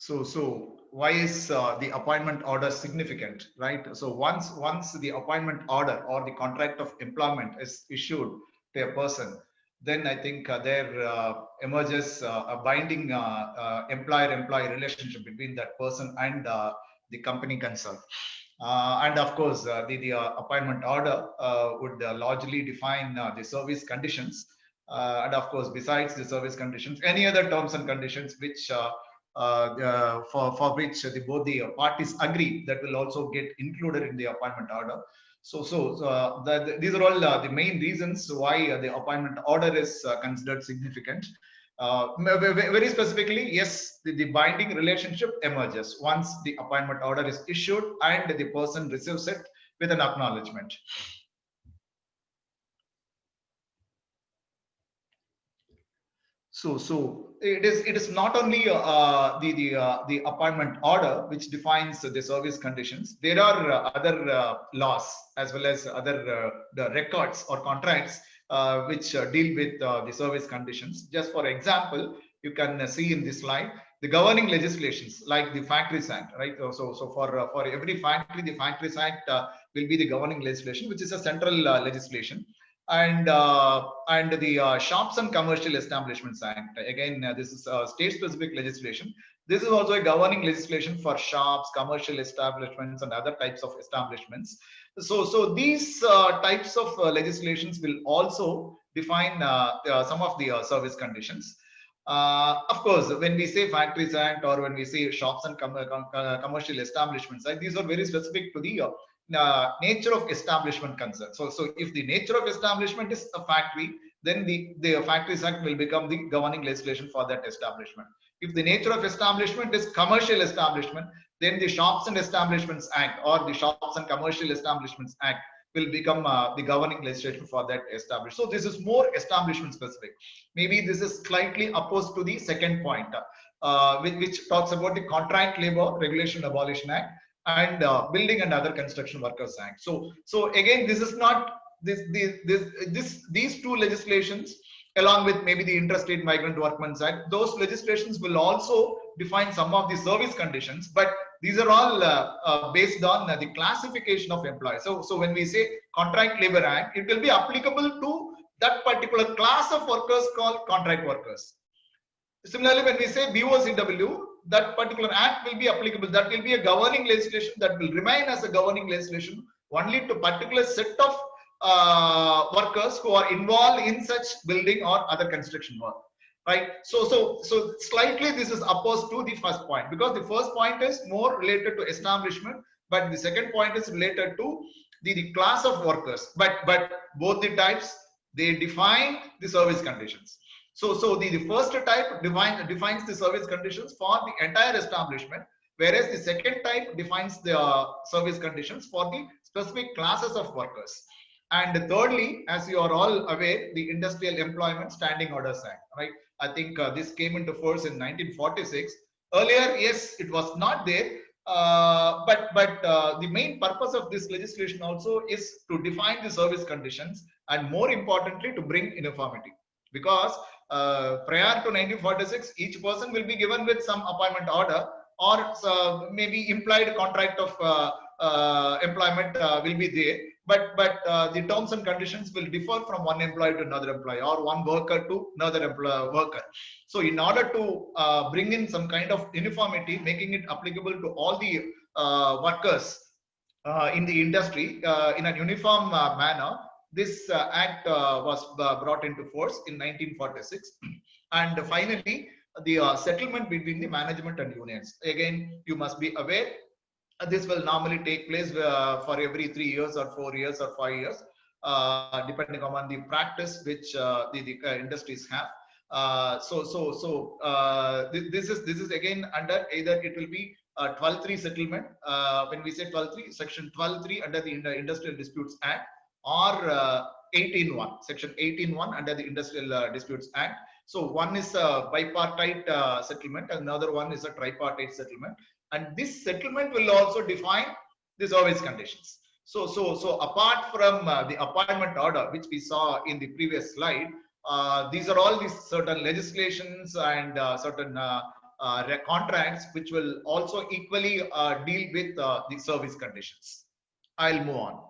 So why is the appointment order significant, right? So once the appointment order or the contract of employment is issued to a person, then I think there emerges a binding employer-employee relationship between that person and the company concerned. And of course, the appointment order would largely define the service conditions. And of course, besides the service conditions, any other terms and conditions which for which both the parties agree, that will also get included in the appointment order. These are all the main reasons why the appointment order is considered significant. Very specifically, yes, the binding relationship emerges once the appointment order is issued and the person receives it with an acknowledgement. So it is not only the appointment order which defines the service conditions. There are other laws as well as other the records or contracts which deal with the service conditions. Just for example, you can see in this slide the governing legislations like the Factories Act, right? So for every factory, the Factories Act will be the governing legislation, which is a central legislation. And the Shops and Commercial Establishments Act. Again, this is state-specific legislation. This is also a governing legislation for shops, commercial establishments, and other types of establishments. So these types of legislations will also define some of the service conditions. Of course, when we say Factories Act or when we say shops and commercial establishments, right, these are very specific to the nature of establishment concern. So if the nature of establishment is a factory, then the Factories Act will become the governing legislation for that establishment. If the nature of establishment is commercial establishment, then the Shops and Establishments Act or the Shops and Commercial Establishments Act will become the governing legislation for that establishment. So this is more establishment specific. Maybe this is slightly opposed to the second point, which talks about the Contract Labor Regulation Abolition Act and Building and Other Construction Workers Act. So again, this is not these two legislations, along with maybe the Interstate Migrant Workmen's Act. Those legislations will also define some of the service conditions, but these are all based on the classification of employees. So when we say Contract Labor Act, it will be applicable to that particular class of workers called contract workers. Similarly, when we say BOCW, that particular act will be applicable. That will be a governing legislation that will remain as a governing legislation only to particular set of workers who are involved in such building or other construction work, right? So slightly this is opposed to the first point, because the first point is more related to establishment, but the second point is related to the class of workers. But both the types, they define the service conditions. So the first type defines the service conditions for the entire establishment, whereas the second type defines the service conditions for the specific classes of workers. And thirdly, as you are all aware, the Industrial Employment Standing Orders Act, right? I think this came into force in 1946. Earlier, yes, it was not there, but the main purpose of this legislation also is to define the service conditions and, more importantly, to bring uniformity. Because prior to 1946, each person will be given with some appointment order or maybe implied contract of employment will be there, but the terms and conditions will differ from one employee to another employee or one worker to another worker. So in order to bring in some kind of uniformity, making it applicable to all the workers in the industry in a uniform manner, this act was brought into force in 1946. And finally, the settlement between the management and unions. Again, you must be aware, this will normally take place for every 3 years or 4 years or 5 years, depending on the practice which the industries have. This is again under either it will be 12.3 settlement. When we say 12.3, section 12.3 under the Industrial Disputes Act, or 18.1, section 18.1 under the Industrial Disputes Act. So one is a bipartite settlement, and another one is a tripartite settlement. And this settlement will also define the service conditions. So apart from the appointment order, which we saw in the previous slide, these are all these certain legislations and certain contracts which will also equally deal with the service conditions. I'll move on.